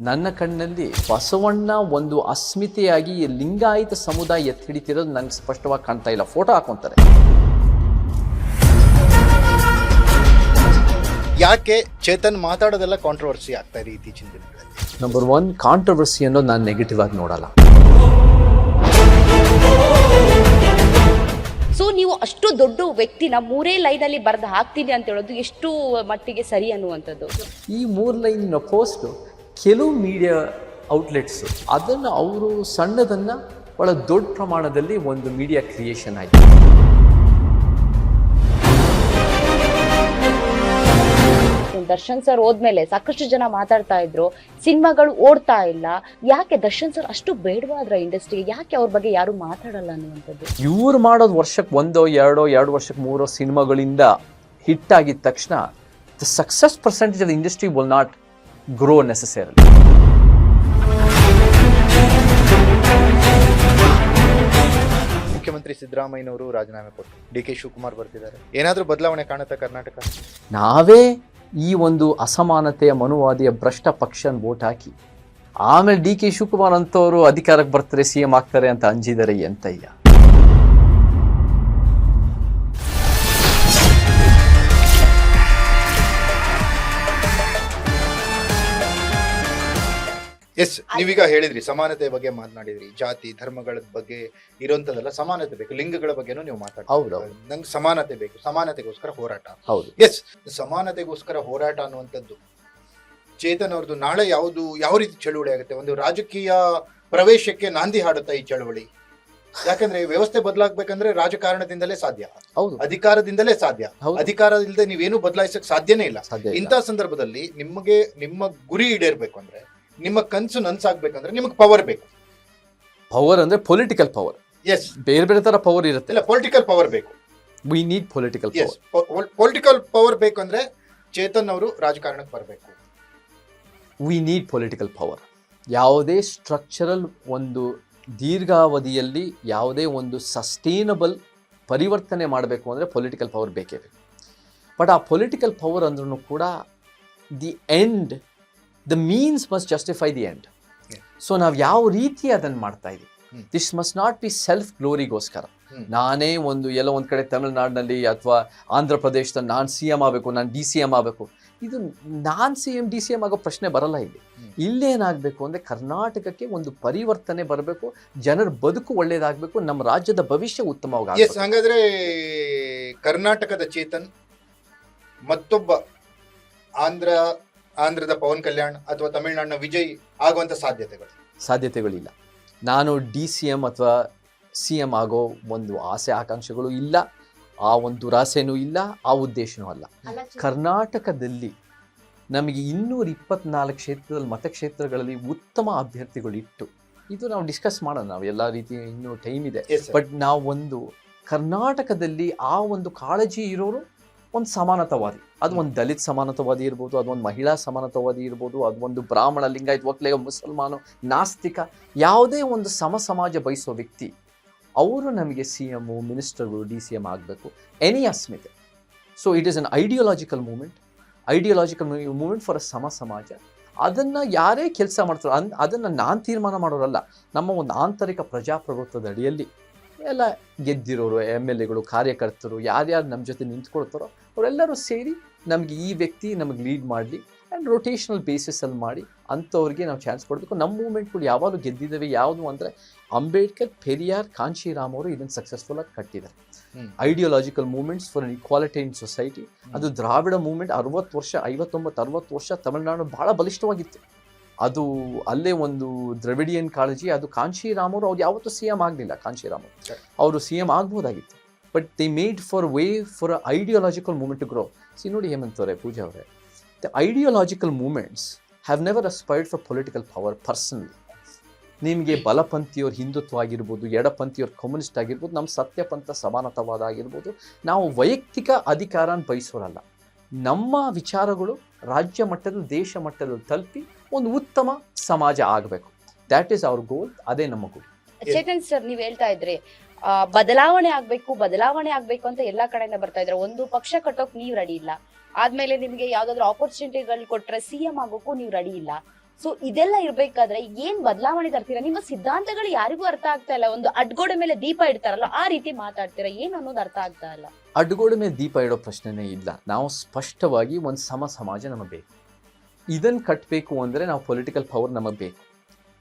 ನನ್ನ ಕಣ್ಣಲ್ಲಿ ಬಸವಣ್ಣ ಒಂದು ಅಸ್ಮಿತೆಯಾಗಿ ಲಿಂಗಾಯತ ಸಮುದಾಯ ಎತ್ತಿ ಹಿಡಿತಿರೋದು ನಂಗೆ ಸ್ಪಷ್ಟವಾಗಿ ಕಾಣ್ತಾ ಇಲ್ಲ. ಫೋಟೋ ಹಾಕೊಂತಾರೆ. ಯಾಕೆ ಚೇತನ್ ಮಾತಾಡೋದೆಲ್ಲ ಕಾಂಟ್ರವರ್ಸಿ ಆಗ್ತಾ ಇದೆ ಇತ್ತೀಚಿನ ದಿನಗಳಲ್ಲಿ? ನಂಬರ್ 1, ಕಾಂಟ್ರವರ್ಸಿ ಅನ್ನೋದು ನಾನು ನೆಗೆಟಿವ್ ಆಗಿ ನೋಡಲ್ಲ. ಸೊ ನೀವು ಅಷ್ಟು ದೊಡ್ಡ ವ್ಯಕ್ತಿನ 3 ಲೈನಲ್ಲಿ ಬರೆದು ಹಾಕ್ತೀನಿ ಅಂತ ಹೇಳೋದು ಎಷ್ಟು ಮಟ್ಟಿಗೆ ಸರಿ ಅನ್ನುವಂಥದ್ದು? ಈ 3 ಲೈನಿನ ಪೋಸ್ಟ್ ಕೆಲವು ಮೀಡಿಯಾ ಔಟ್ಲೆಟ್ಸ್ ಅದನ್ನು ಅವರು ಸಣ್ಣದನ್ನು ಬಹಳ ದೊಡ್ಡ ಪ್ರಮಾಣದಲ್ಲಿ ಒಂದು ಮೀಡಿಯಾ ಕ್ರಿಯೇಷನ್ ಆಯಿತು. ದರ್ಶನ್ ಸರ್ ಹೋದ್ಮೇಲೆ ಸಾಕಷ್ಟು ಜನ ಮಾತಾಡ್ತಾ ಇದ್ರು, ಸಿನಿಮಾಗಳು ಓಡ್ತಾ ಇಲ್ಲ, ಯಾಕೆ ದರ್ಶನ್ ಸರ್ ಅಷ್ಟು ಬೇಡವಾದ್ರ ಇಂಡಸ್ಟ್ರಿಗೆ, ಯಾಕೆ ಅವ್ರ ಬಗ್ಗೆ ಯಾರು ಮಾತಾಡಲ್ಲ ಅನ್ನುವಂಥದ್ದು? ಇವ್ರು ಮಾಡೋದು ವರ್ಷಕ್ಕೆ 1, 2, 2 ವರ್ಷಕ್ಕೆ 3 ಸಿನಿಮಾಗಳಿಂದ ಹಿಟ್ ಆಗಿದ ತಕ್ಷಣ the success percentage of the industry will not grow necessary. ಮುಖ್ಯಮಂತ್ರಿ ಸಿದ್ದರಾಮಯ್ಯನವರು ರಾಜೀನಾಮೆ ಕೊಟ್ಟು ಡಿ.ಕೆ. ಶಿವಕುಮಾರ್ ಬರ್ತಿದ್ದಾರೆ. ಏನಾದರೂ ಬದಲಾವಣೆ ಕಾಣುತ್ತಾ ಕರ್ನಾಟಕ? ನಾವೇ ಈ ಒಂದು ಅಸಮಾನತೆಯ ಮನುವಾದಿಯ ಭ್ರಷ್ಟ ಪಕ್ಷನ ವೋಟ್ ಹಾಕಿ ಆಮೇಲೆ ಡಿ.ಕೆ. ಶಿವಕುಮಾರ್ ಅಂತವರು ಅಧಿಕಾರಕ್ಕೆ ಬರ್ತಾರೆ, CM ಆಗ್ತಾರೆ ಅಂತ ಅಂಜಿದರೆ ಎಂತಯ್ಯ. ಎಸ್, ನೀವೀಗ ಹೇಳಿದ್ರಿ ಸಮಾನತೆ ಬಗ್ಗೆ ಮಾತನಾಡಿದ್ರಿ, ಜಾತಿ ಧರ್ಮಗಳ ಬಗ್ಗೆ ಇರುವಂತದೆಲ್ಲ ಸಮಾನತೆ ಬೇಕು, ಲಿಂಗಗಳ ಬಗ್ಗೆನೂ ನೀವು ಹೌದು. ನಂಗೆ ಸಮಾನತೆ ಬೇಕು, ಸಮಾನತೆಗೋಸ್ಕರ ಹೋರಾಟ. ಹೌದು. ಎಸ್, ಸಮಾನತೆಗೋಸ್ಕರ ಹೋರಾಟ ಅನ್ನುವಂಥದ್ದು ಚೇತನ್ ಅವ್ರದ್ದು ನಾಳೆ ಯಾವ ರೀತಿ ಚಳುವಳಿ ಆಗುತ್ತೆ? ಒಂದು ರಾಜಕೀಯ ಪ್ರವೇಶಕ್ಕೆ ನಾಂದಿ ಹಾಡುತ್ತಾ ಈ ಚಳುವಳಿ? ಯಾಕಂದ್ರೆ ವ್ಯವಸ್ಥೆ ಬದಲಾಗಬೇಕಂದ್ರೆ ರಾಜಕಾರಣದಿಂದಲೇ ಸಾಧ್ಯ, ಹೌದು, ಅಧಿಕಾರದಿಂದಲೇ ಸಾಧ್ಯ. ಅಧಿಕಾರ ಇಲ್ಲದೆ ನೀವೇನು ಬದಲಾಯಿಸಕ್ ಸಾಧ್ಯನೇ ಇಲ್ಲ. ಇಂಥ ಸಂದರ್ಭದಲ್ಲಿ ನಿಮ್ಮ ಗುರಿ ಈಡೇರ್ಬೇಕು ಅಂದ್ರೆ, ನಿಮ್ಮ ಕನಸು ನನ್ಸಾಗ್ಬೇಕಂದ್ರೆ ನಿಮಗೆ ಪವರ್ ಬೇಕು. ಪವರ್ ಅಂದ್ರೆ ಪೊಲಿಟಿಕಲ್ ಪವರ್. ಎಸ್, ಬೇರೆ ಬೇರೆ ತರ ಪವರ್ ಇರುತ್ತೆ. ಇಲ್ಲ, ಪೊಲಿಟಿಕಲ್ ಪವರ್ ಬೇಕು. We need political yes, political power ಬೇಕು ಅಂದ್ರೆ ಚೇತನ್ ಅವರು ರಾಜಕಾರಣಕ್ಕೆ ಬರಬೇಕು. We need political power. ಯಾವುದೇ ಸ್ಟ್ರಕ್ಚರಲ್ ಒಂದು ದೀರ್ಘಾವಧಿಯಲ್ಲಿ ಯಾವುದೇ ಒಂದು ಸಸ್ಟೈನಬಲ್ ಪರಿವರ್ತನೆ ಮಾಡಬೇಕು ಅಂದರೆ ಪೊಲಿಟಿಕಲ್ ಪವರ್ ಬೇಕೇ ಬೇಕು. ಬಟ್ ಆ ಪೊಲಿಟಿಕಲ್ ಪವರ್ ಅಂದ್ರೂ ಕೂಡ the end, the means must justify the end. So ನಾವು ಯಾವ ರೀತಿ ಅದನ್ನು ಮಾಡ್ತಾ ಇದ್ದೀವಿ, this must not be self ಗ್ಲೋರಿಗೋಸ್ಕರ. ನಾನೇ ಎಲ್ಲೋ ಒಂದು ಕಡೆ ತಮಿಳುನಾಡಿನಲ್ಲಿ ಅಥವಾ ಆಂಧ್ರ ಪ್ರದೇಶದಲ್ಲಿ ನಾನು CM ಆಗಬೇಕು, ನಾನು DCM ಆಗಬೇಕು, ಇದು ನಾನು CM DCM ಆಗೋ ಪ್ರಶ್ನೆ ಬರಲ್ಲ. ಇಲ್ಲೇನಾಗಬೇಕು ಅಂದರೆ ಕರ್ನಾಟಕಕ್ಕೆ ಒಂದು ಪರಿವರ್ತನೆ ಬರಬೇಕು, ಜನರ ಬದುಕು ಒಳ್ಳೇದಾಗಬೇಕು, ನಮ್ಮ ರಾಜ್ಯದ ಭವಿಷ್ಯ ಉತ್ತಮವಾಗಿ. ಎಸ್, ಹಾಗಾದ್ರೆ ಕರ್ನಾಟಕದ ಚೇತನ್ ಮತ್ತೊಬ್ಬ ಆಂಧ್ರದ ಪವನ್ ಕಲ್ಯಾಣ್ ಅಥವಾ ತಮಿಳುನಾಡಿನ ವಿಜಯ್ ಆಗುವಂತ ಸಾಧ್ಯತೆಗಳಿಲ್ಲ. ನಾನು DCM ಅಥವಾ CM ಆಗೋ ಒಂದು ಆಸೆ ಆಕಾಂಕ್ಷೆಗಳು ಇಲ್ಲ, ಆ ಒಂದು ದುರಾಸೆನೂ ಇಲ್ಲ, ಆ ಉದ್ದೇಶನೂ ಅಲ್ಲ. ಕರ್ನಾಟಕದಲ್ಲಿ ನಮಗೆ 224 ಕ್ಷೇತ್ರದಲ್ಲಿ ಮತಕ್ಷೇತ್ರಗಳಲ್ಲಿ ಉತ್ತಮ ಅಭ್ಯರ್ಥಿಗಳಿಟ್ಟು ಇದು ನಾವು ಡಿಸ್ಕಸ್ ಮಾಡೋಣ, ನಾವು ಎಲ್ಲ ರೀತಿ ಇನ್ನೂ ಟೈಮ್ ಇದೆ. ಬಟ್ ನಾವು ಕರ್ನಾಟಕದಲ್ಲಿ ಆ ಒಂದು ಕಾಳಜಿ ಇರೋರು ಒಂದು ಸಮಾನತಾವಾದಿ, ಅದು ಒಂದು ದಲಿತ ಸಮಾನತಾವಾದಿ ಇರ್ಬೋದು, ಅದೊಂದು ಮಹಿಳಾ ಸಮಾನತಾವಾದಿ ಇರ್ಬೋದು, ಅದು ಒಂದು ಬ್ರಾಹ್ಮಣ, ಲಿಂಗಾಯತ್, ಒಕ್ಕಲಿಗ, ಮುಸಲ್ಮಾನು, ನಾಸ್ತಿಕ, ಯಾವುದೇ ಒಂದು ಸಮಾಜ ಬಯಸೋ ವ್ಯಕ್ತಿ ಅವರು ನಮಗೆ CM, ಮಿನಿಸ್ಟರ್ಗಳು, DCM ಆಗಬೇಕು, ಎನಿ ಅಸ್ಮಿತೆ. So it is an ideological movement for a ಸಮಾಜ. ಅದನ್ನು ಯಾರೇ ಕೆಲಸ ಮಾಡ್ತಾರೋ ಅದನ್ನು ನಾನು ತೀರ್ಮಾನ ಮಾಡೋರಲ್ಲ. ನಮ್ಮ ಒಂದು ಆಂತರಿಕ ಪ್ರಜಾಪ್ರಭುತ್ವದ ಅಡಿಯಲ್ಲಿ ಎಲ್ಲ ಗೆದ್ದಿರೋರು, MLAಗಳು, ಕಾರ್ಯಕರ್ತರು, ಯಾರ್ಯಾರು ನಮ್ಮ ಜೊತೆ ನಿಂತ್ಕೊಳ್ತಾರೋ ಅವರೆಲ್ಲರೂ ಸೇರಿ ನಮಗೆ ಈ ವ್ಯಕ್ತಿ ನಮಗೆ ಲೀಡ್ ಮಾಡಲಿ ಆ್ಯಂಡ್ ರೊಟೇಷನಲ್ ಬೇಸಿಸಲ್ಲಿ ಮಾಡಿ ಅಂಥವ್ರಿಗೆ ನಾವು ಚಾನ್ಸ್ ಕೊಡಬೇಕು. ನಮ್ಮ ಮೂವ್ಮೆಂಟ್ಗಳು ಯಾವಾಗಲೂ ಗೆದ್ದಿದ್ದಾವೆ. ಯಾವುದು ಅಂದರೆ ಅಂಬೇಡ್ಕರ್, ಪೆರಿಯಾರ್, ಕಾಂಶಿರಾಮ್ ಅವರು ಇದನ್ನು ಸಕ್ಸಸ್ಫುಲ್ಲಾಗಿ ಕಟ್ಟಿದ್ದಾರೆ. Ideological movements for equality in society. ಅದು ದ್ರಾವಿಡ ಮೂವ್ಮೆಂಟ್ 59-60 ವರ್ಷ ತಮಿಳುನಾಡು ಬಹಳ ಬಲಿಷ್ಠವಾಗಿತ್ತು. ಅದು ಅಲ್ಲೇ ಒಂದು ದ್ರವಿಡಿಯನ್ ಕಾಳಜಿ. ಅದು ಕಾಂಶಿರಾಮ್ ಅವರು ಯಾವತ್ತೂ CM ಆಗಲಿಲ್ಲ. ಕಾಂಶಿರಾಮ್ ಅವರು CM ಆಗ್ಬೋದಾಗಿತ್ತು, but they made for ideological movement to grow. ನೋಡಿ ಹೇಮಂತ್ ಪೂಜಾ ಅವರೇ, the ideological movements have never aspired for political power personally. ನಿಮಗೆ ಬಲಪಂಥೀಯವ್ರ ಹಿಂದುತ್ವ ಆಗಿರ್ಬೋದು, ಎಡಪಂಥೀಯವ್ರ ಕಮ್ಯುನಿಸ್ಟ್ ಆಗಿರ್ಬೋದು, ನಮ್ಮ ಸತ್ಯಪಂಥ ಸಮಾನತಾವಾದ ಆಗಿರ್ಬೋದು, ನಾವು ವೈಯಕ್ತಿಕ ಅಧಿಕಾರನ ಬಯಸೋರಲ್ಲ. ನಮ್ಮ ವಿಚಾರಗಳು ರಾಜ್ಯ ಮಟ್ಟದಲ್ಲಿ, ದೇಶ ಮಟ್ಟದಲ್ಲಿ ತಲುಪಿ ಒಂದು ಉತ್ತಮ ಸಮಾಜ ಆಗಬೇಕು. ದ್ಯಾಟ್ ಈಸ್ ಅವರ್ ಗೋಲ್, ಅದೇ ನಮ್ಮ ಗುರಿ. ಚೇತನ್ ಸರ್, ನೀವು ಹೇಳ್ತಾ ಇದ್ರಿ ಬದಲಾವಣೆ ಆಗ್ಬೇಕು ಅಂತ ಎಲ್ಲಾ ಕಡೆಯಿಂದ ಬರ್ತಾ ಇದ್ರೆ, ಒಂದು ಪಕ್ಷ ಕಟ್ಟೋಕ್ ನೀವು ರೆಡಿ ಇಲ್ಲ, ಆದ್ಮೇಲೆ ನಿಮ್ಗೆ ಯಾವ್ದಾದ್ರು ಆಪರ್ಚುನಿಟಿಗಳು ಕೊಟ್ರೆ CM ಆಗೋಕ್ಕೂ ನೀವು ರೆಡಿ ಇಲ್ಲ. ಸೊ ಇದೆಲ್ಲ ಇರ್ಬೇಕಾದ್ರೆ ಏನ್ ಬದಲಾವಣೆ ತರ್ತೀರಾ? ನಿಮ್ಮ ಸಿದ್ಧಾಂತಗಳು ಯಾರಿಗೂ ಅರ್ಥ ಆಗ್ತಾ ಇಲ್ಲ. ಒಂದು ಅಡ್ಗೋಡೆ ಮೇಲೆ ದೀಪ ಇಡ್ತಾರಲ್ಲ ಆ ರೀತಿ ಮಾತಾಡ್ತೀರಾ, ಏನ್ ಅನ್ನೋದು ಅರ್ಥ ಆಗ್ತಾ ಇಲ್ಲ. ಅಡ್ಗೋಡೆ ಮೇಲೆ ದೀಪ ಇಡೋ ಪ್ರಶ್ನೆನೇ ಇಲ್ಲ. ನಾವು ಸ್ಪಷ್ಟವಾಗಿ ಒಂದು ಸಮಾಜ ನಮಗೆ ಬೇಕು. ಇದನ್ನು ಕಟ್ಟಬೇಕು ಅಂದರೆ ನಾವು ಪೊಲಿಟಿಕಲ್ ಪವರ್ ನಮಗೆ ಬೇಕು.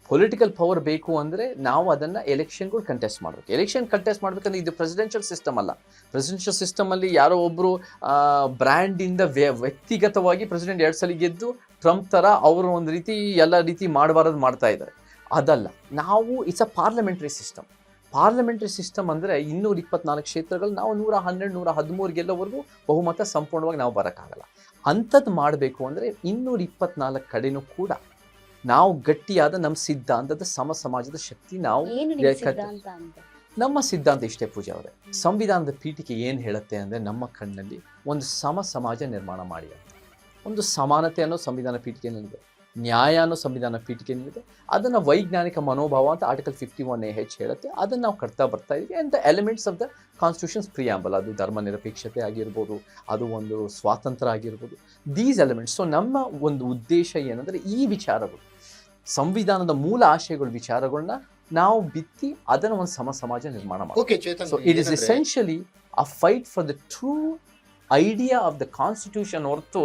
ಪೊಲಿಟಿಕಲ್ ಪವರ್ ಬೇಕು ಅಂದರೆ ನಾವು ಅದನ್ನು ಎಲೆಕ್ಷನ್ಗಳು ಕಂಟೆಸ್ಟ್ ಮಾಡಬೇಕು. ಎಲೆಕ್ಷನ್ ಕಂಟೆಸ್ಟ್ ಮಾಡಬೇಕಂದ್ರೆ ಇದು ಪ್ರೆಸಿಡೆನ್ಷಿಯಲ್ ಸಿಸ್ಟಮ್ ಅಲ್ಲ. ಪ್ರೆಸಿಡೆನ್ಷಿಯಲ್ ಸಿಸ್ಟಮಲ್ಲಿ ಯಾರೋ ಒಬ್ಬರು ಬ್ರ್ಯಾಂಡಿಂದ ವ್ಯಕ್ತಿಗತವಾಗಿ ಪ್ರೆಸಿಡೆಂಟ್ 2 ಸಲ ಗೆದ್ದು ಟ್ರಂಪ್ ಥರ ಅವರು ಒಂದು ರೀತಿ ಎಲ್ಲ ರೀತಿ ಮಾಡಬಾರದು ಮಾಡ್ತಾ ಇದ್ದಾರೆ. ಅದಲ್ಲ, ನಾವು it's a parliamentary system. Parliamentary system ಅಂದರೆ 224 ಕ್ಷೇತ್ರಗಳು ನಾವು 112, 113 ಗೆಲ್ಲೋವರೆಗೂ ಬಹುಮತ ಸಂಪೂರ್ಣವಾಗಿ ನಾವು ಬರೋಕ್ಕಾಗಲ್ಲ. ಅಂಥದ್ದು ಮಾಡಬೇಕು ಅಂದರೆ 224 ಕಡೆನೂ ಕೂಡ ನಾವು ಗಟ್ಟಿಯಾದ ನಮ್ಮ ಸಿದ್ಧಾಂತದ ಸಮಾಜದ ಶಕ್ತಿ ನಾವು ನಮ್ಮ ಸಿದ್ಧಾಂತ ಇಷ್ಟೇ ಪೂಜಾ ಅವರೇ. ಸಂವಿಧಾನದ ಪೀಠಿಕೆ ಏನು ಹೇಳುತ್ತೆ ಅಂದರೆ ನಮ್ಮ ಕಣ್ಣಲ್ಲಿ ಒಂದು ಸಮಾಜ ನಿರ್ಮಾಣ ಮಾಡಿ ಅಂತ. ಒಂದು ಸಮಾನತೆ ಅನ್ನೋ ಸಂವಿಧಾನ ಪೀಠಿಕೆಯಲ್ಲಿದೆ, ನ್ಯಾಯ ಅನ್ನೋ ಸಂವಿಧಾನ ಪೀಠಿಕೆಯಲ್ಲಿದೆ. ಅದನ್ನು ವೈಜ್ಞಾನಿಕ ಮನೋಭಾವ ಅಂತ ಆರ್ಟಿಕಲ್ 51A(h) ಹೇಳುತ್ತೆ. ಅದನ್ನು ನಾವು ಕಟ್ತಾ ಬರ್ತಾ ಇದ್ದೀವಿ. And the elements of the constitutions preamble, ಅದು ಧರ್ಮ ನಿರಪೇಕ್ಷತೆ ಆಗಿರ್ಬೋದು, ಅದು ಒಂದು ಸ್ವಾತಂತ್ರ್ಯ ಆಗಿರ್ಬೋದು, ದೀಸ್ ಎಲಿಮೆಂಟ್ಸ್. ಸೊ ನಮ್ಮ ಒಂದು ಉದ್ದೇಶ ಏನಂದರೆ ಈ ವಿಚಾರಗಳು, ಸಂವಿಧಾನದ ಮೂಲ ಆಶಯಗಳ ವಿಚಾರಗಳನ್ನ ನಾವು ಬಿತ್ತಿ ಅದನ್ನು ಒಂದು ಸಮಾಜ ನಿರ್ಮಾಣ ಮಾಡಿ. So it is essentially a fight for the true idea of the constitution ಹೊರತು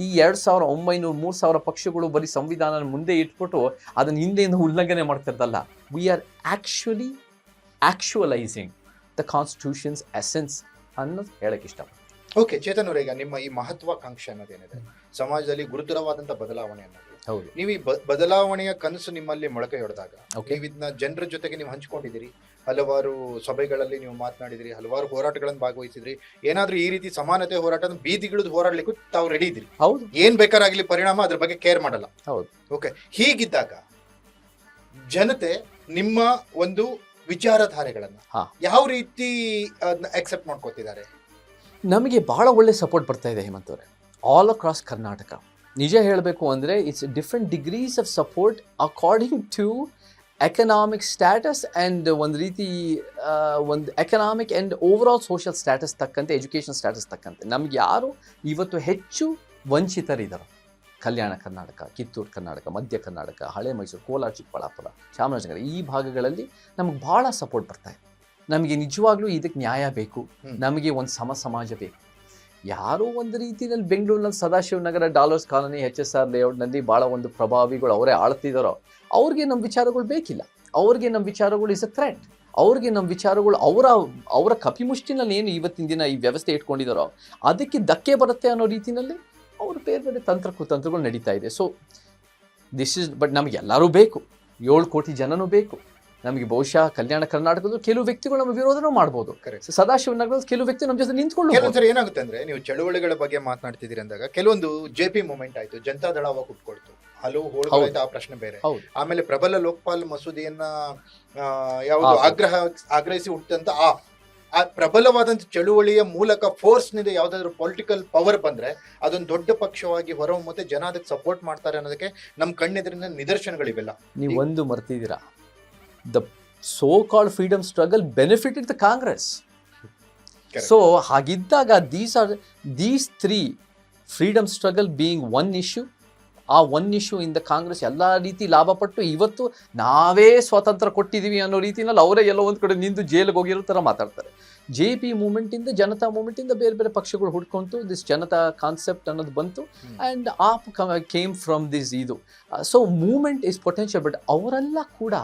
ಈ 2900 3000 ಪಕ್ಷಗಳು ಬರೀ ಸಂವಿಧಾನ ಮುಂದೆ ಇಟ್ಬಿಟ್ಟು ಅದನ್ನು ಹಿಂದೆಯಿಂದ ಉಲ್ಲಂಘನೆ ಮಾಡ್ತಿರ್ತಲ್ಲ. We are actualising the constitution's essence ಅನ್ನೋದು ಹೇಳಕ್ಕೆ ಇಷ್ಟಪಡ್ತೀನಿ. ಓಕೆ ಚೇತನ್ ಅವರೇ, ಈಗ ನಿಮ್ಮ ಈ ಮಹತ್ವಾಕಾಂಕ್ಷೆ ಅನ್ನೋದೇನಿದೆ, ಸಮಾಜದಲ್ಲಿ ಗುರುತರವಾದಂಥ ಬದಲಾವಣೆ ಅನ್ನೋದು, ಹೌದು, ನೀವು ಈ ಬದಲಾವಣೆಯ ಕನಸು ನಿಮ್ಮಲ್ಲಿ ಮೊಳಕೆ ಹೊಡೆದಾಗ ನೀವು ಇದನ್ನ ಜನರ ಜೊತೆಗೆ ನೀವು ಹಂಚ್ಕೊಂಡಿದ್ದೀರಿ, ಹಲವಾರು ಸಭೆಗಳಲ್ಲಿ ನೀವು ಮಾತನಾಡಿದಿರಿ, ಹಲವಾರು ಹೋರಾಟಗಳನ್ನು ಭಾಗವಹಿಸಿದ್ರಿ. ಏನಾದ್ರೂ ಈ ರೀತಿ ಸಮಾನತೆ ಹೋರಾಟ ಬೀದಿಗಿಳಿದು ಹೋರಾಡ್ಲಿಕ್ಕೂ ತಾವು ರೆಡಿ ಇದ್ರಿ. ಹೌದು, ಏನ್ ಬೇಕಾರಾಗ್ಲಿ ಪರಿಣಾಮ ಅದ್ರ ಬಗ್ಗೆ ಕೇರ್ ಮಾಡಲ್ಲ. ಹೌದು. ಓಕೆ, ಹೀಗಿದ್ದಾಗ ಜನತೆ ನಿಮ್ಮ ಒಂದು ವಿಚಾರಧಾರೆಗಳನ್ನ ಯಾವ ರೀತಿ ಅಕ್ಸೆಪ್ಟ್ ಮಾಡ್ಕೋತಿದ್ದಾರೆ? ನಮಗೆ ಬಹಳ ಒಳ್ಳೆ ಸಪೋರ್ಟ್ ಬರ್ತಾ ಇದೆ ಹೇಮಂತ್ ಅವರೇ, ಆಲ್ ಅಕ್ರಾಸ್ ಕರ್ನಾಟಕ. ನಿಜ ಹೇಳಬೇಕು ಅಂದರೆ it's different degrees of support according to economic status and ಒಂದು ರೀತಿ ಒಂದು economic and overall social status ತಕ್ಕಂತೆ, ಎಜುಕೇಷನ್ ಸ್ಟ್ಯಾಟಸ್ ತಕ್ಕಂತೆ ನಮ್ಗೆ ಯಾರು ಇವತ್ತು ಹೆಚ್ಚು ವಂಚಿತರಿದ್ದಾರೆ, ಕಲ್ಯಾಣ ಕರ್ನಾಟಕ, ಕಿತ್ತೂರು ಕರ್ನಾಟಕ, ಮಧ್ಯ ಕರ್ನಾಟಕ, ಹಳೆ ಮೈಸೂರು, ಕೋಲಾರ, ಚಿಕ್ಕಬಳ್ಳಾಪುರ, ಚಾಮರಾಜನಗರ, ಈ ಭಾಗಗಳಲ್ಲಿ ನಮಗೆ ಭಾಳ ಸಪೋರ್ಟ್ ಬರ್ತಾ ಇದೆ. ನಮಗೆ ನಿಜವಾಗ್ಲೂ ಇದಕ್ಕೆ ನ್ಯಾಯ ಬೇಕು, ನಮಗೆ ಒಂದು ಸಮಾಜ ಬೇಕು. ಯಾರೋ ಒಂದು ರೀತಿಯಲ್ಲಿ ಬೆಂಗಳೂರಿನಲ್ಲಿ ಸದಾಶಿವನಗರ, ಡಾಲರ್ಸ್ ಕಾಲೋನಿ, HSR ಲೇಔಟ್ನಲ್ಲಿ ಭಾಳ ಒಂದು ಪ್ರಭಾವಿಗಳು ಅವರೇ ಆಳ್ತಿದ್ದಾರೋ ಅವ್ರಿಗೆ ನಮ್ಮ ವಿಚಾರಗಳು ಬೇಕಿಲ್ಲ. ಅವ್ರಿಗೆ ನಮ್ಮ ವಿಚಾರಗಳು ಇಸ್ ಅ ಥ್ರೆಟ್. ಅವ್ರಿಗೆ ನಮ್ಮ ವಿಚಾರಗಳು ಅವರ ಕಪಿಮುಷ್ಟಿನಲ್ಲಿ ಏನು ಇವತ್ತಿನ ದಿನ ಈ ವ್ಯವಸ್ಥೆ ಇಟ್ಕೊಂಡಿದ್ದಾರೋ ಅದಕ್ಕೆ ಧಕ್ಕೆ ಬರುತ್ತೆ ಅನ್ನೋ ರೀತಿಯಲ್ಲಿ ಅವರು ಬೇರೆ ಬೇರೆ ಕುತಂತ್ರಗಳು ನಡೀತಾ ಇದೆ. ಸೊ ದಿಸ್ ಇಸ್ ಬಟ್ ನಮಗೆ ಎಲ್ಲರೂ ಬೇಕು, 7 ಕೋಟಿ ಜನನೂ ಬೇಕು. ನಮಗೆ ಬಹುಶಃ ಕಲ್ಯಾಣ ಕರ್ನಾಟಕದ ಕೆಲವು ವ್ಯಕ್ತಿಗಳು ನಮ್ಮ ವಿರೋಧನೂ ಮಾಡ್ಬೋದು, ಸದಾಶಿವನಗರದ ಕೆಲವು ವ್ಯಕ್ತಿ ನಮ್ಮ ಜೊತೆ ನಿಂತ್ಕೊಂಡು. ಕೆಲವೊಂದ್ಸರಿ ಏನಾಗುತ್ತೆ ಅಂದ್ರೆ, ನೀವು ಚಳುವಳಿಗಳ ಬಗ್ಗೆ ಮಾತನಾಡ್ತಿದ್ದೀರಿ ಅಂದಾಗ ಕೆಲವೊಂದು JP ಮೂವ್ಮೆಂಟ್ ಆಯ್ತು, ಜನತಾ ದಳ ಅವಾಗ ಹುಟ್ಕೊಳ್ತು, ಹಲವು ಹೋಳ್ಗಳಾಯ್ತು, ಆ ಪ್ರಶ್ನೆ ಬೇರೆ. ಆಮೇಲೆ ಪ್ರಬಲ ಲೋಕಪಾಲ್ ಮಸೂದೆಯನ್ನ ಯಾವುದು ಆಗ್ರಹಿಸಿ ಹುಟ್ಟಂತ ಆ ಪ್ರಬಲವಾದಂತ ಚಳುವಳಿಯ ಮೂಲಕ ಫೋರ್ಸ್ ನಿಂದ ಯಾವ್ದಾದ್ರು ಪೊಲಿಟಿಕಲ್ ಪವರ್ ಬಂದ್ರೆ ಅದೊಂದು ದೊಡ್ಡ ಪಕ್ಷವಾಗಿ ಹೊರಹೊಮ್ಮುತ್ತೆ, ಜನ ಅದಕ್ಕೆ ಸಪೋರ್ಟ್ ಮಾಡ್ತಾರೆ ಅನ್ನೋದಕ್ಕೆ ನಮ್ಮ ಕಣ್ಣೆದುರಿನ ನಿದರ್ಶನಗಳಿವೆಲ್ಲ. ನೀವು ಒಂದು ಮರ್ತಿದ್ದೀರಾ, the so-called freedom struggle benefited the Congress. So ಹಾಗಿದ್ದಾಗ these 3 freedom struggle being one issue, ಆ ಒನ್ ಇಶ್ಯೂ ಇಂದ ಕಾಂಗ್ರೆಸ್ ಎಲ್ಲ ರೀತಿ ಲಾಭ ಪಟ್ಟು ಇವತ್ತು ನಾವೇ ಸ್ವಾತಂತ್ರ್ಯ ಕೊಟ್ಟಿದ್ದೀವಿ ಅನ್ನೋ ರೀತಿಯಲ್ಲಿ ಅವರೇ ಎಲ್ಲ ಒಂದು ಕಡೆ ನಿಂತು ಜೈಲಿಗೆ ಹೋಗಿರೋ ಥರ ಮಾತಾಡ್ತಾರೆ. JP ಮೂವ್ಮೆಂಟಿಂದ, ಜನತಾ ಮೂವ್ಮೆಂಟಿಂದ ಬೇರೆ ಬೇರೆ ಪಕ್ಷಗಳು ಹುಡ್ಕೊಂತು, ದಿಸ್ ಜನತಾ ಕಾನ್ಸೆಪ್ಟ್ ಅನ್ನೋದು ಬಂತು and AAP came from this ಇದು. So movement is potential, but ಅವರೆಲ್ಲ ಕೂಡ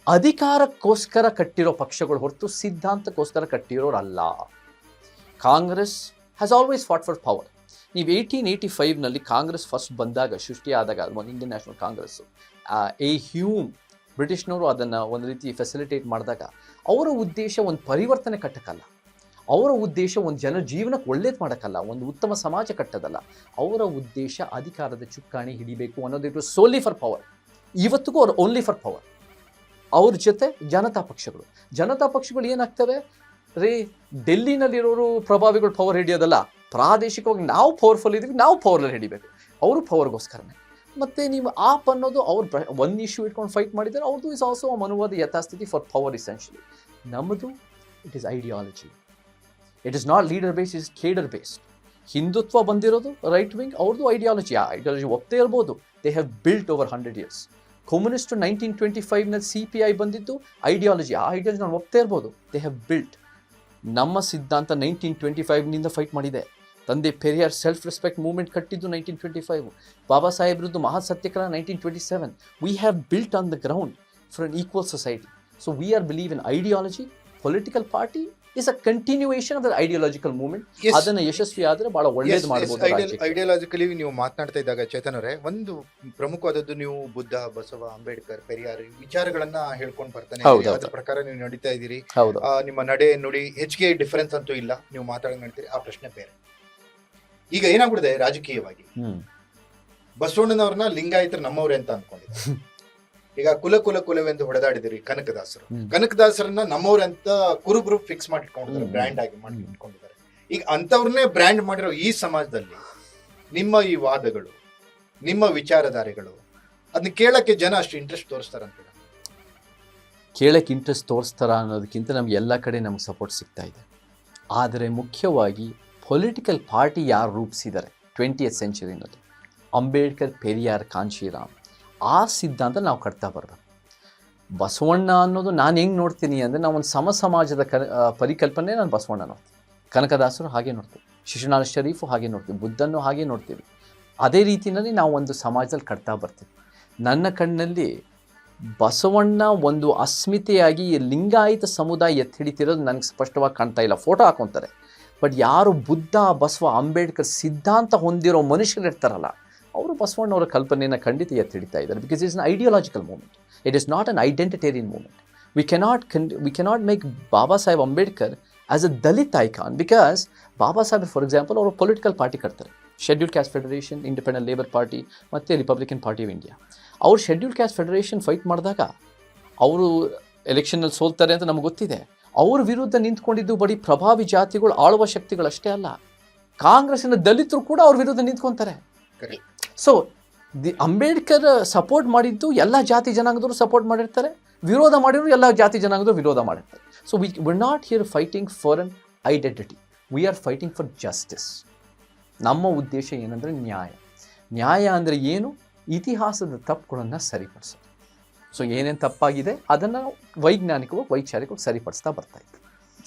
ಅಧಿಕಾರಕ್ಕೋಸ್ಕರ ಕಟ್ಟಿರೋ ಪಕ್ಷಗಳು ಹೊರತು ಸಿದ್ಧಾಂತಕ್ಕೋಸ್ಕರ ಕಟ್ಟಿರೋರಲ್ಲ. Congress has always fought for power. ನೀವು 1885ನಲ್ಲಿ ಕಾಂಗ್ರೆಸ್ ಫಸ್ಟ್ ಬಂದಾಗ, ಸೃಷ್ಟಿಯಾದಾಗ, ಒಂದು ಇಂಡಿಯನ್ ನ್ಯಾಷನಲ್ ಕಾಂಗ್ರೆಸ್ಸು, ಹ್ಯೂಮ್ ಬ್ರಿಟಿಷ್ನವರು ಅದನ್ನು ಒಂದು ರೀತಿ ಫೆಸಿಲಿಟೇಟ್ ಮಾಡಿದಾಗ ಅವರ ಉದ್ದೇಶ ಒಂದು ಪರಿವರ್ತನೆ ಕಟ್ಟಕ್ಕಲ್ಲ, ಅವರ ಉದ್ದೇಶ ಒಂದು ಜನರ ಜೀವನಕ್ಕೆ ಒಳ್ಳೇದು ಮಾಡೋಕ್ಕಲ್ಲ, ಒಂದು ಉತ್ತಮ ಸಮಾಜ ಕಟ್ಟೋದಲ್ಲ. ಅವರ ಉದ್ದೇಶ ಅಧಿಕಾರದ ಚುಕ್ಕಾಣಿ ಹಿಡಿಬೇಕು ಅನ್ನೋದು. It was solely for power. ಇವತ್ತಿಗೂ ಅವ್ರು ಓನ್ಲಿ ಫಾರ್ ಪವರ್. ಅವ್ರ ಜೊತೆ ಜನತಾ ಪಕ್ಷಗಳು ಏನಾಗ್ತವೆ ರೀ, ಡೆಲ್ಲಿನಲ್ಲಿರೋರು ಪ್ರಭಾವಿಗಳು ಪವರ್ ಹಿಡಿಯೋದಲ್ಲ, ಪ್ರಾದೇಶಿಕವಾಗಿ ನಾವು ಪವರ್ಫುಲ್ ಇದ್ದೀವಿ, ನಾವು ಪವರಲ್ಲಿ ಹಿಡಿಬೇಕು. ಅವರು ಪವರ್ಗೋಸ್ಕರನೇ. ಮತ್ತು ನೀವು ಆಪ್ ಅನ್ನೋದು ಅವ್ರು ಒಂದು ಇಶ್ಯೂ ಇಟ್ಕೊಂಡು ಫೈಟ್ ಮಾಡಿದ್ದಾರೆ, ಅವ್ರದ್ದು ಇಸ್ ಆಲ್ಸೋ ಮನುವಾದ ಯಥಾಸ್ಥಿತಿ ಫಾರ್ ಪವರ್ ಇಸೆನ್ಷಿಯಲಿ. ನಮ್ಮದು it is ideology, it is not leader based, is cadre based. Hindutva ಬಂದಿರೋದು ರೈಟ್ ವಿಂಗ್, ಅವ್ರದ್ದು ಐಡಿಯಾಲಜಿ ಒಪ್ಪದೇ ಇರ್ಬೋದು, they have built over 100 years. Communist 1925ನಲ್ಲಿ CPI ಬಂದಿದ್ದು ಐಡಿಯಾಲಜಿ, ಆ ಐಡಿಯಾಲಜಿ ನಾವು ಒಪ್ತಾ ಇರ್ಬೋದು. They have built. ನಮ್ಮ ಸಿದ್ಧಾಂತ 1925ನಿಂದ ಫೈಟ್ ಮಾಡಿದೆ. ತಂದೆ ಪೆರಿಯಾರ್ ಸೆಲ್ಫ್ ರೆಸ್ಪೆಕ್ಟ್ ಮೂವ್ಮೆಂಟ್ ಕಟ್ಟಿದ್ದು 1925. ಬಾಬಾ ಸಾಹೇಬ್ರದ್ದು ಮಹಾ ಸತ್ಯಾಗ್ರಹ 1927. We have built on the ground for an equal society. So we are believe in ideology. Political party is a continuation of the ideological movement. ಅದನ್ನು ಯಶಸ್ವಿ ಆದರೆ ಬಹಳ ಒಳ್ಳೇದು ಮಾಡಬಹುದು. ಐಡಿಯಾಲಜಿಕಲಿ ನೀವು ಮಾತನಾಡ್ತಾ ಇದ್ದಾಗ ಚೇತನ್ ಅವರೇ, ಒಂದು ಪ್ರಮುಖವಾದದ್ದು ನೀವು ಬುದ್ಧ, ಬಸವ, ಅಂಬೇಡ್ಕರ್, ಪೆರಿಯಾರ್ ವಿಚಾರಗಳನ್ನ ಹೇಳ್ಕೊಂಡು ಬರ್ತಾನೆ ಅದ್ರ ಪ್ರಕಾರ ನೀವು ನಡೀತಾ ಇದ್ದೀರಿ. ನಿಮ್ಮ ನಡೆ ನುಡಿ ಹೆಚ್ಚಿಗೆ ಡಿಫರೆನ್ಸ್ ಅಂತೂ ಇಲ್ಲ, ನೀವು ಮಾತಾಡೋದು ನಡ್ತೀರಿ, ಆ ಪ್ರಶ್ನೆ ಬೇರೆ. ಈಗ ಏನಾಗ್ಬಿಡಿದೆ ರಾಜಕೀಯವಾಗಿ, ಬಸವಣ್ಣನವ್ರನ್ನ ಲಿಂಗಾಯತರು ನಮ್ಮವ್ರೆ ಅಂತ ಅನ್ಕೊಂಡಿದ್ದಾರೆ. ಈಗ ಕುಲವೆಂದು ಹೊಡೆದಾಡಿದಿರಿ ಕನಕದಾಸರು. ಕನಕದಾಸರನ್ನ ನಮ್ಮವ್ರೆ ಅಂತ ಕುರುಬರು ಫಿಕ್ಸ್ ಮಾಡಿ ಇಟ್ಕೊಂಡಿದ್ದಾರೆ, ಬ್ರ್ಯಾಂಡ್ ಆಗಿ ಮಾಡಿ ಇಟ್ಕೊಂಡಿದ್ದಾರೆ. ಈಗ ಅಂತವ್ರನ್ನೇ ಬ್ರ್ಯಾಂಡ್ ಮಾಡಿರೋ ಈ ಸಮಾಜದಲ್ಲಿ ನಿಮ್ಮ ಈ ವಾದಗಳು, ನಿಮ್ಮ ವಿಚಾರಧಾರೆಗಳು, ಅದನ್ನ ಕೇಳಕ್ಕೆ ಜನ ಅಷ್ಟು ಇಂಟ್ರೆಸ್ಟ್ ತೋರಿಸ್ತಾರಂತೀರ? ಕೇಳಕ್ಕೆ ಇಂಟ್ರೆಸ್ಟ್ ತೋರಿಸ್ತಾರ ಅನ್ನೋದಕ್ಕಿಂತ ನಮ್ಗೆ ಎಲ್ಲ ಕಡೆ ನಮ್ಗೆ ಸಪೋರ್ಟ್ ಸಿಗ್ತಾ ಇದೆ. ಆದರೆ ಮುಖ್ಯವಾಗಿ ಪೊಲಿಟಿಕಲ್ ಪಾರ್ಟಿ ಯಾರು ರೂಪಿಸಿದ್ದಾರೆ 20th centuryನಲ್ಲಿ, ಅಂಬೇಡ್ಕರ್, ಪೆರಿಯಾರ್, ಕಾಂಶಿರಾಮ್, ಆ ಸಿದ್ಧಾಂತ ನಾವು ಕಟ್ತಾ ಬರಬೇಕು. ಬಸವಣ್ಣ ಅನ್ನೋದು ನಾನು ಹೆಂಗೆ ನೋಡ್ತೀನಿ ಅಂದರೆ, ನಾವು ಒಂದು ಸಮಾಜದ ಪರಿಕಲ್ಪನೆ ನಾನು ಬಸವಣ್ಣ ನೋಡ್ತೀನಿ. ಕನಕದಾಸರು ಹಾಗೆ ನೋಡ್ತೀವಿ, ಶಿಶುನಾಳ ಶರೀಫು ಹಾಗೆ ನೋಡ್ತೀವಿ, ಬುದ್ಧನ್ನು ಹಾಗೆ ನೋಡ್ತೀವಿ. ಅದೇ ರೀತಿಯಲ್ಲಿ ನಾವು ಒಂದು ಸಮಾಜದಲ್ಲಿ ಕಟ್ತಾ ಬರ್ತೀವಿ. ನನ್ನ ಕಣ್ಣಲ್ಲಿ ಬಸವಣ್ಣ ಒಂದು ಅಸ್ಮಿತೆಯಾಗಿ ಲಿಂಗಾಯತ ಸಮುದಾಯ ಎತ್ತಿ ಹಿಡಿತಿರೋದು ನನಗೆ ಸ್ಪಷ್ಟವಾಗಿ ಕಾಣ್ತಾ ಇಲ್ಲ. ಫೋಟೋ ಹಾಕೊತಾರೆ, ಬಟ್ ಯಾರು ಬುದ್ಧ, ಬಸವ, ಅಂಬೇಡ್ಕರ್ ಸಿದ್ಧಾಂತ ಹೊಂದಿರೋ ಮನುಷ್ಯರು ಇರ್ತಾರಲ್ಲ, ಅವರು ಬಸವಣ್ಣವರ ಕಲ್ಪನೆಯನ್ನು ಖಂಡಿತ ಎತ್ತಿ ಹಿಡಿತಾ ಇದ್ದಾರೆ. Because it's an ideological movement, it is not an identitarian movement. We cannot make Baba Saheb Ambedkar as a Dalit icon. Because Baba Saheb for example ಅವರು ಪೊಲಿಟಿಕಲ್ ಪಾರ್ಟಿ ಕಟ್ತಾರೆ, scheduled caste federation, independent labour party ಮತ್ತು ರಿಪಬ್ಲಿಕನ್ ಪಾರ್ಟಿ ಆಫ್ ಇಂಡಿಯಾ. ಅವರು scheduled caste federation fight ಮಾಡಿದಾಗ ಅವರು ಎಲೆಕ್ಷನ್ನಲ್ಲಿ ಸೋಲ್ತಾರೆ ಅಂತ ನಮಗೆ ಗೊತ್ತಿದೆ. ಅವ್ರ ವಿರುದ್ಧ ನಿಂತ್ಕೊಂಡಿದ್ದು ಬರೀ ಪ್ರಭಾವಿ ಜಾತಿಗಳು, ಆಳುವ ಶಕ್ತಿಗಳಷ್ಟೇ ಅಲ್ಲ, ಕಾಂಗ್ರೆಸ್ಸಿನ ದಲಿತರು ಕೂಡ ಅವ್ರ ವಿರುದ್ಧ ನಿಂತ್ಕೊತಾರೆ. ಸೊ ಅಂಬೇಡ್ಕರ್ ಸಪೋರ್ಟ್ ಮಾಡಿದ್ದು ಎಲ್ಲ ಜಾತಿ ಜನಾಂಗದವರು ಸಪೋರ್ಟ್ ಮಾಡಿರ್ತಾರೆ, ವಿರೋಧ ಮಾಡಿದ್ರು ಎಲ್ಲ ಜಾತಿ ಜನಾಂಗದವರು ವಿರೋಧ ಮಾಡಿರ್ತಾರೆ. So we not here fighting for an identity, we are fighting for justice. ನಮ್ಮ ಉದ್ದೇಶ ಏನಂದರೆ ನ್ಯಾಯ. ನ್ಯಾಯ ಅಂದರೆ ಏನು? ಇತಿಹಾಸದ ತಪ್ಪುಗಳನ್ನು ಸರಿಪಡಿಸೋದು. ಸೊ ಏನೇನು ತಪ್ಪಾಗಿದೆ ಅದನ್ನು ವೈಚಾರಿಕವಾಗಿ ಸರಿಪಡಿಸ್ತಾ ಬರ್ತಾ ಇದ್ದೀವಿ.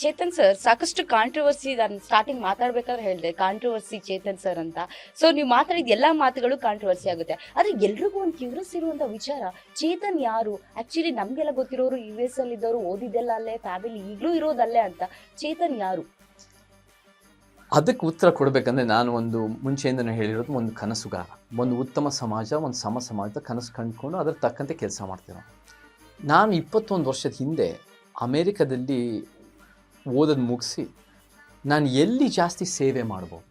ಚೇತನ್ ಸರ್, ಸಾಕಷ್ಟು ಕಾಂಟ್ರವರ್ಸಿ, ನಾನು ಸ್ಟಾರ್ಟಿಂಗ್ ಮಾತಾಡ್ಬೇಕಾದ್ರೆ ಹೇಳಿದೆ ಕಾಂಟ್ರವರ್ಸಿ ಚೇತನ್ ಸರ್ ಅಂತ. ಸೊ ನೀವು ಮಾತಾಡಿದ ಎಲ್ಲಾ ಮಾತುಗಳು ಕಾಂಟ್ರವರ್ಸಿ ಆಗುತ್ತೆ. ಆದ್ರೆ ಎಲ್ರಿಗೂ ಒಂದು ಕ್ಯೂರಿಯಸ್ ಇರುವಂತ ವಿಚಾರ, ಚೇತನ್ ಯಾರು? ಆಕ್ಚುಲಿ ನಮ್ಗೆಲ್ಲ ಗೊತ್ತಿರೋರು US ಅಲ್ಲಿ ಇದ್ದವರು, ಓದಿದ್ದೆಲ್ಲ ಅಲ್ಲೇ, ಫ್ಯಾಮಿಲಿ ಈಗಲೂ ಇರೋದಲ್ಲೇ ಅಂತ. ಚೇತನ್ ಯಾರು? ಅದಕ್ಕೆ ಉತ್ತರ ಕೊಡಬೇಕಂದ್ರೆ ನಾನು ಒಂದು ಮುಂಚೆಯಿಂದನೇ ಹೇಳಿರೋದು, ಒಂದು ಕನಸುಗಾರ, ಒಂದು ಉತ್ತಮ ಸಮಾಜ, ಒಂದು ಸಮಾಜದ ಕನಸು ಕಂಡುಕೊಂಡು ಅದರ ತಕ್ಕಂತೆ ಕೆಲಸ ಮಾಡ್ತೀವಿ. ನಾನು 21 ವರ್ಷದ ಹಿಂದೆ ಅಮೇರಿಕಾದಲ್ಲಿ ಓದೋದು ಮುಗಿಸಿ ನಾನು ಎಲ್ಲಿ ಜಾಸ್ತಿ ಸೇವೆ ಮಾಡ್ಬೋದು,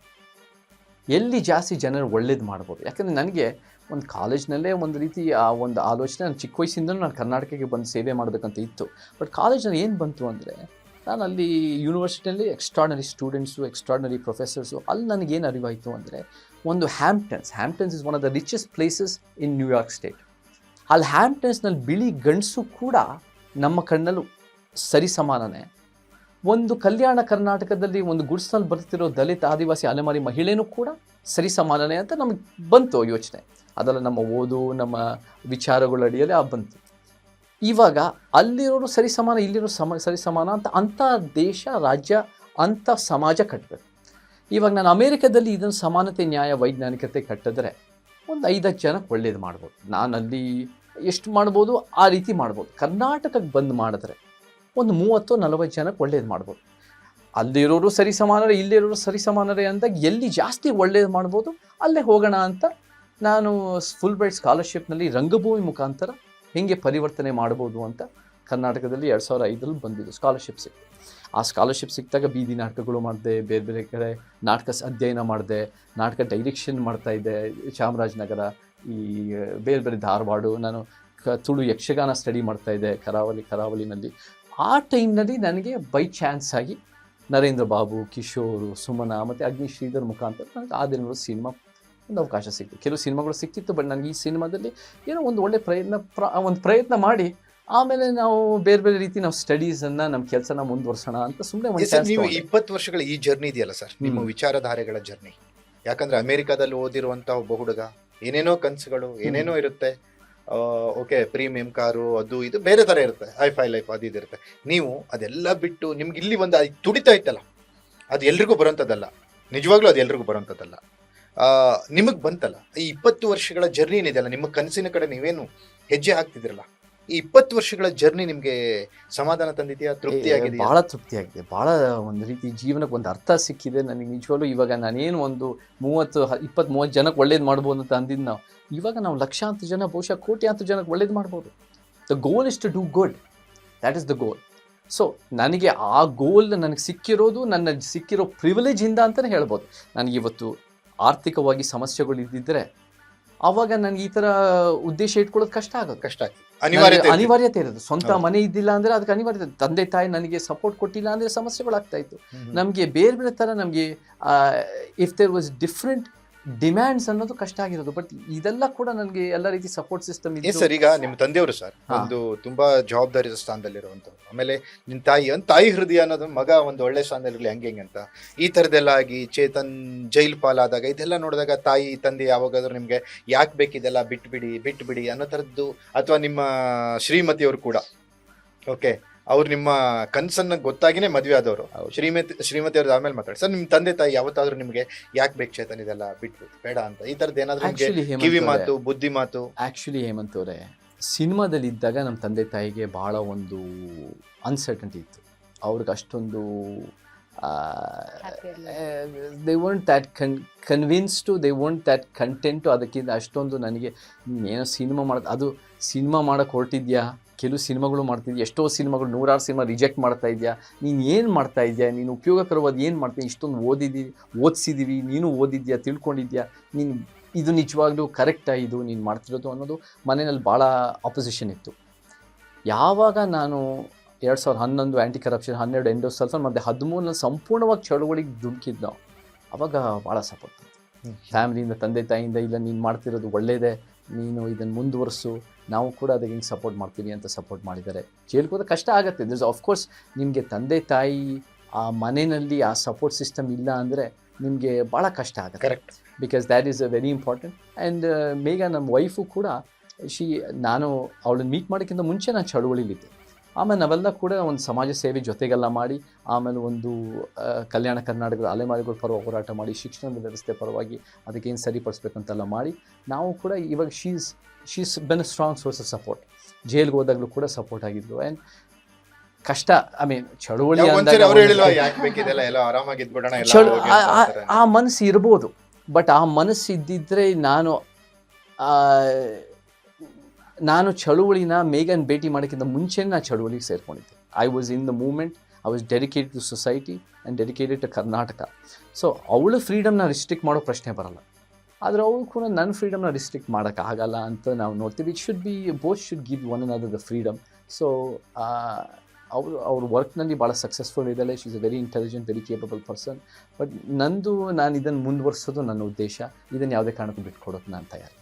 ಎಲ್ಲಿ ಜಾಸ್ತಿ ಜನರು ಒಳ್ಳೇದು ಮಾಡ್ಬೋದು. ಯಾಕಂದರೆ ನನಗೆ ಒಂದು ಕಾಲೇಜ್ನಲ್ಲೇ ಒಂದು ರೀತಿ ಆ ಒಂದು ಆಲೋಚನೆ, ನಾನು ಚಿಕ್ಕ ವಯಸ್ಸಿಂದಲೂ ನಾನು ಕರ್ನಾಟಕಕ್ಕೆ ಬಂದು ಸೇವೆ ಮಾಡಬೇಕಂತ ಇತ್ತು. ಬಟ್ ಕಾಲೇಜ್ನಲ್ಲಿ ಏನು ಬಂತು ಅಂದರೆ, ನಾನು ಅಲ್ಲಿ ಯೂನಿವರ್ಸಿಟಿಯಲ್ಲಿ ಎಕ್ಸ್ಟ್ರಾರ್ಡನರಿ ಸ್ಟೂಡೆಂಟ್ಸು, ಎಕ್ಸ್ಟ್ರಾರ್ಡನರಿ ಪ್ರೊಫೆಸರ್ಸು, ಅಲ್ಲಿ ನನಗೇನು ಅರಿವಾಯಿತು ಅಂದರೆ, ಒಂದು Hamptons is one of the richest places in New York state. ಅಲ್ಲಿ ಹ್ಯಾಂಪ್ಟನ್ಸ್ನಲ್ಲಿ ಬಿಳಿ ಗಂಡಸು ಕೂಡ ನಮ್ಮ ಕಣ್ಣಲ್ಲೂ ಸರಿ ಸಮಾನನೇ. ಒಂದು ಕಲ್ಯಾಣ ಕರ್ನಾಟಕದಲ್ಲಿ ಒಂದು ಗುಡ್ಸ್ನಲ್ಲಿ ಬರ್ತಿರೋ ದಲಿತ, ಆದಿವಾಸಿ, ಅಲೆಮಾರಿ ಮಹಿಳೆನೂ ಕೂಡ ಸರಿ ಸಮಾನನೇ ಅಂತ ನಮಗೆ ಬಂತು ಯೋಚನೆ. ಅದೆಲ್ಲ ನಮ್ಮ ಓದು, ನಮ್ಮ ವಿಚಾರಗಳ ಅಡಿಯಲ್ಲಿ ಬಂತು. ಇವಾಗ ಅಲ್ಲಿರೋರು ಸರಿ ಸಮಾನ, ಇಲ್ಲಿರೋ ಸರಿ ಸಮಾನ ಅಂಥ ದೇಶ, ರಾಜ್ಯ, ಅಂಥ ಸಮಾಜ ಕಟ್ಟಬೇಕು. ಇವಾಗ ನಾನು ಅಮೇರಿಕಾದಲ್ಲಿ ಇದನ್ನು ಸಮಾನತೆ, ನ್ಯಾಯ, ವೈಜ್ಞಾನಿಕತೆ ಕಟ್ಟಿದ್ರೆ ಒಂದು 5 ಜನಕ್ಕೆ ಒಳ್ಳೇದು ಮಾಡ್ಬೋದು. ನಾನು ಅಲ್ಲಿ ಎಷ್ಟು ಮಾಡ್ಬೋದು ಆ ರೀತಿ ಮಾಡ್ಬೋದು. ಕರ್ನಾಟಕಕ್ಕೆ ಬಂದು ಮಾಡಿದ್ರೆ ಒಂದು 30-40 ಜನಕ್ಕೆ ಒಳ್ಳೇದು ಮಾಡ್ಬೋದು. ಅಲ್ಲಿರೋರು ಸರಿ ಸಮಾನರೇ, ಇಲ್ಲಿರೋರು ಸರಿ ಸಮಾನರೇ ಅಂದಾಗ ಎಲ್ಲಿ ಜಾಸ್ತಿ ಒಳ್ಳೇದು ಮಾಡ್ಬೋದು ಅಲ್ಲೇ ಹೋಗೋಣ ಅಂತ ನಾನು ಫುಲ್ ಬ್ರೈಟ್ ಸ್ಕಾಲರ್ಶಿಪ್ನಲ್ಲಿ ರಂಗಭೂಮಿ ಮುಖಾಂತರ ಹೇಗೆ ಪರಿವರ್ತನೆ ಮಾಡ್ಬೋದು ಅಂತ ಕರ್ನಾಟಕದಲ್ಲಿ 2005ರಲ್ಲಿ ಬಂದಿದ್ದು ಸ್ಕಾಲರ್ಶಿಪ್ ಸಿಕ್ತು. ಆ ಸ್ಕಾಲರ್ಶಿಪ್ ಸಿಕ್ಕಿದಾಗ ಬೀದಿ ನಾಟಕಗಳು ಮಾಡಿದೆ, ಬೇರೆ ಬೇರೆ ಕಡೆ ನಾಟಕ ಅಧ್ಯಯನ ಮಾಡಿದೆ, ನಾಟಕ ಡೈರೆಕ್ಷನ್ ಮಾಡ್ತಾಯಿದ್ದೆ. ಚಾಮರಾಜನಗರ, ಈ ಬೇರೆ ಬೇರೆ ಧಾರವಾಡ, ನಾನು ತುಳು ಯಕ್ಷಗಾನ ಸ್ಟಡಿ ಮಾಡ್ತಾಯಿದ್ದೆ ಕರಾವಳಿನಲ್ಲಿ. ಆ ಟೈಮ್ನಲ್ಲಿ ನನಗೆ ಬೈ ಚಾನ್ಸ್ ಆಗಿ ನರೇಂದ್ರ ಬಾಬು, ಕಿಶೋರು, ಸುಮನ ಮತ್ತು ಅಗ್ನಿ ಶ್ರೀಧರ್ ಮುಖಾಂತರ ನನಗೆ ಆ ದಿನಗಳು ಸಿನಿಮಾ ಒಂದು ಅವಕಾಶ ಸಿಕ್ತು. ಕೆಲವು ಸಿನಿಮಾಗಳು ಸಿಕ್ತಿತ್ತು, ಬಟ್ ನನಗೆ ಈ ಸಿನಿಮಾದಲ್ಲಿ ಏನೋ ಒಂದು ಒಳ್ಳೆ ಪ್ರಯತ್ನ ಮಾಡಿ ಆಮೇಲೆ ನಾವು ಬೇರೆ ಬೇರೆ ರೀತಿ ನಾವು ಸ್ಟಡೀಸನ್ನು, ನಮ್ಮ ಕೆಲಸನ ಮುಂದುವರ್ಸೋಣ ಅಂತ ಸುಮ್ಮನೆ ನೀವು 20 ವರ್ಷಗಳ ಈ ಜರ್ನಿ ಇದೆಯಲ್ಲ ಸರ್, ನಿಮ್ಮ ವಿಚಾರಧಾರೆಗಳ ಜರ್ನಿ. ಯಾಕಂದ್ರೆ ಅಮೆರಿಕಾದಲ್ಲಿ ಓದಿರುವಂಥ ಒಬ್ಬ ಹುಡುಗ ಏನೇನೋ ಕನಸುಗಳು ಏನೇನೋ ಇರುತ್ತೆ. ಓಕೆ, ಪ್ರೀಮಿಯಂ ಕಾರು ಅದು ಇದು ಬೇರೆ ತರ ಇರುತ್ತೆ, ಐಫೈ ಲೈಫ್ ಅದು ಇದು ಇರುತ್ತೆ. ನೀವು ಅದೆಲ್ಲ ಬಿಟ್ಟು ನಿಮ್ಗೆ ಇಲ್ಲಿ ಒಂದು ತುಡಿತಾ ಇತ್ತಲ್ಲ, ಅದು ಎಲ್ರಿಗೂ ಬರೋಂಥದ್ದಲ್ಲ, ನಿಜವಾಗ್ಲೂ ಅದು ಎಲ್ರಿಗೂ ಬರೋಂಥದ್ದಲ್ಲ. ನಿಮಗೆ ಬಂತಲ್ಲ ಈ 20 ವರ್ಷಗಳ ಜರ್ನಿ ಏನಿದೆಯಲ್ಲ, ನಿಮ್ಮ ಕನಸಿನ ಕಡೆ ನೀವೇನು ಹೆಜ್ಜೆ ಹಾಕ್ತಿದ್ರಲ್ಲ, ಈ 20 ವರ್ಷಗಳ ಜರ್ನಿ ನಿಮ್ಗೆ ಸಮಾಧಾನ ತಂದಿದೆಯಾ, ತೃಪ್ತಿಯಾಗಿದೆ? ಬಹಳ ತೃಪ್ತಿಯಾಗಿದೆ, ಬಹಳ ಒಂದು ರೀತಿ ಜೀವನಕ್ಕೆ ಒಂದು ಅರ್ಥ ಸಿಕ್ಕಿದೆ ನನಗೆ ನಿಜವಾಗ್ಲೂ. ಇವಾಗ ನಾನೇನು ಒಂದು 20-30 ಜನಕ್ಕೆ ಒಳ್ಳೇದು ಮಾಡ್ಬೋದು ಅಂತ ಅಂದಿದ್ದು ನಾವು, ಇವಾಗ ನಾವು ಲಕ್ಷಾಂತರ ಜನ, ಬಹುಶಃ ಕೋಟ್ಯಾಂತರ ಜನಕ್ಕೆ ಒಳ್ಳೇದು ಮಾಡ್ಬೋದು. The goal is to do good, that is the goal. So ನನಗೆ ಆ ಗೋಲ್ ನನಗೆ ಸಿಕ್ಕಿರೋದು ನನ್ನ ಸಿಕ್ಕಿರೋ ಪ್ರಿವಿಲೇಜಿಂದ ಅಂತಲೇ ಹೇಳ್ಬೋದು. ನನಗೆ ಇವತ್ತು ಆರ್ಥಿಕವಾಗಿ ಸಮಸ್ಯೆಗಳು ಇದ್ದಿದ್ದರೆ ಆವಾಗ ನನಗೆ ಈ ಥರ ಉದ್ದೇಶ ಇಟ್ಕೊಳ್ಳೋದು ಕಷ್ಟ ಆಗ್ತದೆ, ಅನಿವಾರ್ಯತೆ ಇರೋದು. ಸ್ವಂತ ಮನೆ ಇದ್ದಿಲ್ಲ ಅಂದರೆ ಅದಕ್ಕೆ ಅನಿವಾರ್ಯತೆ. ತಂದೆ ತಾಯಿ ನನಗೆ ಸಪೋರ್ಟ್ ಕೊಟ್ಟಿಲ್ಲ ಅಂದರೆ ಸಮಸ್ಯೆಗಳಾಗ್ತಾ ಇತ್ತು ನಮಗೆ. ಬೇರೆ ಬೇರೆ ಥರ ನಮಗೆ if there was different demands ಅನ್ನೋದು ಕಷ್ಟ ಆಗಿರೋದು. ಬಟ್ ಇದೆಲ್ಲ ಕೂಡ ನನಗೆ ಎಲ್ಲ ರೀತಿ ಸಪೋರ್ಟ್ ಸಿಸ್ಟಮ್ ಇದೆ ಸರ್. ಈಗ ನಿಮ್ಮ ತಂದೆಯವರು ಸರ್ ಒಂದು ತುಂಬಾ ಜವಾಬ್ದಾರಿ ಸ್ಥಾನದಲ್ಲಿರುವಂಥವ್ರು. ಆಮೇಲೆ ನಿಮ್ಮ ತಾಯಿ ಹೃದಯ ಅನ್ನೋದು ಮಗ ಒಂದು ಒಳ್ಳೆ ಸ್ಥಾನದಲ್ಲಿರಲಿ ಹಂಗೆ ಅಂತ ಈ ಥರದ್ದೆಲ್ಲ ಆಗಿ ಚೇತನ್ ಜೈಲ್ ಪಾಲಾದಾಗ ಇದೆಲ್ಲ ನೋಡಿದಾಗ ತಾಯಿ ತಂದೆ ಯಾವಾಗಾದ್ರೂ ನಿಮ್ಗೆ ಯಾಕೆ ಬೇಕಿದೆಲ್ಲ ಬಿಟ್ಬಿಡಿ ಅನ್ನೋ ಥರದ್ದು, ಅಥವಾ ನಿಮ್ಮ ಶ್ರೀಮತಿಯವರು ಕೂಡ ಓಕೆ ಅವ್ರು ನಿಮ್ಮ ಕನ್ಸನ್ನ ಗೊತ್ತಾಗಿನೇ ಮದುವೆ ಆದವರು, ಶ್ರೀಮತಿ ಅವ್ರದ್ದು ಆಮೇಲೆ ಮಾತಾಡಿ ಸರ್, ನಿಮ್ಮ ತಂದೆ ತಾಯಿ ಯಾವತ್ತಾದ್ರೂ ನಿಮ್ಗೆ ಯಾಕೆ ಬೇಕು ಚೇತನ್ ಇದೆಲ್ಲ ಬಿಟ್ಬಿಟ್ಟು ಬೇಡ ಅಂತ ಈ ಥರದ್ದು ಏನಾದ್ರು ನಿಮ್ಗೆ ಕಿವಿ ಮಾತು ಬುದ್ಧಿ ಮಾತು? ಆ್ಯಕ್ಚುಲಿ ಹೇಮಂತ್ ಅವರೇ, ಸಿನಿಮಾದಲ್ಲಿ ಇದ್ದಾಗ ನಮ್ಮ ತಂದೆ ತಾಯಿಗೆ ಭಾಳ ಒಂದು ಅನ್ಸರ್ಟನಿಟಿ ಇತ್ತು. ಅವ್ರಿಗೆ ಅಷ್ಟೊಂದು they won't that convinced, they won't that content. ಅದಕ್ಕಿಂತ ಅಷ್ಟೊಂದು ನನಗೆ ಏನೋ ಸಿನಿಮಾ ಮಾಡೋದು, ಅದು ಸಿನಿಮಾ ಮಾಡೋಕ್ಕೆ ಹೊರಟಿದ್ಯಾ, ಕೆಲವು ಸಿನಿಮಾಗಳು ಮಾಡ್ತಿದ್ಯಾ, ಎಷ್ಟೋ ಸಿನಿಮಾಗಳು 100 ಸಿನಿಮಾ ರಿಜೆಕ್ಟ್ ಮಾಡ್ತಾ ಇದೆಯಾ, ನೀನು ಏನು ಮಾಡ್ತಾ ಇದೆಯಾ, ನೀನು ಉಪಯೋಗಕರವಾದ ಏನು ಮಾಡ್ತೀಯ, ಇಷ್ಟೊಂದು ಓದಿಸಿದ್ದೀವಿ, ನೀನು ಓದಿದ್ಯಾ, ತಿಳ್ಕೊಂಡಿದ್ಯಾ, ನೀನು ಇದು ನಿಜವಾಗ್ಲೂ ಕರೆಕ್ಟಾ ಇದು ನೀನು ಮಾಡ್ತಿರೋದು ಅನ್ನೋದು ಮನೆಯಲ್ಲಿ ಭಾಳ ಆಪೋಸಿಷನ್ ಇತ್ತು. ಯಾವಾಗ ನಾನು 2011 ಆ್ಯಂಟಿ ಕರಪ್ಷನ್, 12 ಎಂಡೋಸಲ್ಫನ್ ಮತ್ತು 13 ಸಂಪೂರ್ಣವಾಗಿ ಚಳುವಳಿಗೆ ಧುಮುಕಿದ್ದು ನಾವು, ಆವಾಗ ಭಾಳ ಸಪೋರ್ಟ್ ಫ್ಯಾಮಿಲಿಯಿಂದ, ತಂದೆ ತಾಯಿಯಿಂದ, ಇಲ್ಲ ನೀನು ಮಾಡ್ತಿರೋದು ಒಳ್ಳೆಯದೇ, ನೀನು ಇದನ್ನು ಮುಂದುವರಿಸು, ನಾವು ಕೂಡ ಅದಕ್ಕೆ ಹಿಂಗೆ ಸಪೋರ್ಟ್ ಮಾಡ್ತೀವಿ ಅಂತ ಸಪೋರ್ಟ್ ಮಾಡಿದ್ದಾರೆ. ಜೈಲಿಗೆ ಹೋದ ಕಷ್ಟ ಆಗುತ್ತೆ. ದಿಸ್ ಆಫ್ಕೋರ್ಸ್ ನಿಮಗೆ ತಂದೆ ತಾಯಿ ಆ ಮನೆಯಲ್ಲಿ ಆ ಸಪೋರ್ಟ್ ಸಿಸ್ಟಮ್ ಇಲ್ಲ ಅಂದರೆ ನಿಮಗೆ ಭಾಳ ಕಷ್ಟ ಆಗುತ್ತೆ. Correct, because that is very important. And Megha ನಮ್ಮ ವೈಫು ಕೂಡ ನಾನು ಅವಳನ್ನ ಮೀಟ್ ಮಾಡೋಕ್ಕಿಂತ ಮುಂಚೆ ನಾನು ಚಳುವಳಿಲಿದ್ದೆ. ಆಮೇಲೆ ನಾವೆಲ್ಲ ಕೂಡ ಒಂದು ಸಮಾಜ ಸೇವೆ ಜೊತೆಗೆಲ್ಲ ಮಾಡಿ, ಆಮೇಲೆ ಒಂದು ಕಲ್ಯಾಣ ಕರ್ನಾಟಕದ ಅಲೆಮಾರಿಗಳ ಪರವಾಗಿ ಹೋರಾಟ ಮಾಡಿ, ಶಿಕ್ಷಣದ ವ್ಯವಸ್ಥೆ ಪರವಾಗಿ ಅದಕ್ಕೇನು ಸರಿಪಡಿಸ್ಬೇಕಂತೆಲ್ಲ ಮಾಡಿ ನಾವು ಕೂಡ ಇವಾಗ she's been strong source of support. ಜೈಲ್ಗೆ ಹೋದಾಗಲೂ ಕೂಡ ಸಪೋರ್ಟ್ ಆಗಿದ್ಲು. ಆ್ಯಂಡ್ ಕಷ್ಟ, ಐ ಮೀನ್ ಚಳುವಳಿ ಆ ಮನಸ್ಸು ಇರ್ಬೋದು, ಬಟ್ ಆ ಮನಸ್ಸು ಇದ್ದಿದ್ರೆ ನಾನು ಚಳುವಳಿನ ಮೇಘನ್ ಭೇಟಿ ಮಾಡೋಕ್ಕಿಂತ ಮುಂಚೆ ನಾನು ಚಳುವಳಿಗೆ ಸೇರ್ಕೊಂಡಿದ್ದೆ. I was in the movement, I was dedicated to society and dedicated to Karnataka. So ಅವಳ ಫ್ರೀಡಮ್ನ ರಿಸ್ಟ್ರಿಕ್ಟ್ ಮಾಡೋ ಪ್ರಶ್ನೆ ಬರಲ್ಲ, ಆದರೆ ಅವಳು ಕೂಡ ನನ್ನ ಫ್ರೀಡಮ್ನ ರಿಸ್ಟ್ರಿಕ್ಟ್ ಮಾಡೋಕ್ಕಾಗಲ್ಲ ಅಂತ ನಾವು ನೋಡ್ತೀವಿ. It should be both should give one another the freedom. So ಅವ್ರ ವರ್ಕ್ನಲ್ಲಿ ಭಾಳ ಸಕ್ಸಸ್ಫುಲ್ ಇದ್ದಾಳೆ. She is a very intelligent, very capable person. But ನಾನು ಇದನ್ನು ಮುಂದುವರಿಸೋದು ನನ್ನ ಉದ್ದೇಶ. ಇದನ್ನು ಯಾವುದೇ ಕಾರಣಕ್ಕೂ ಬಿಟ್ಕೊಡೋಕೆ ನಾನು ತಯಾರಿ.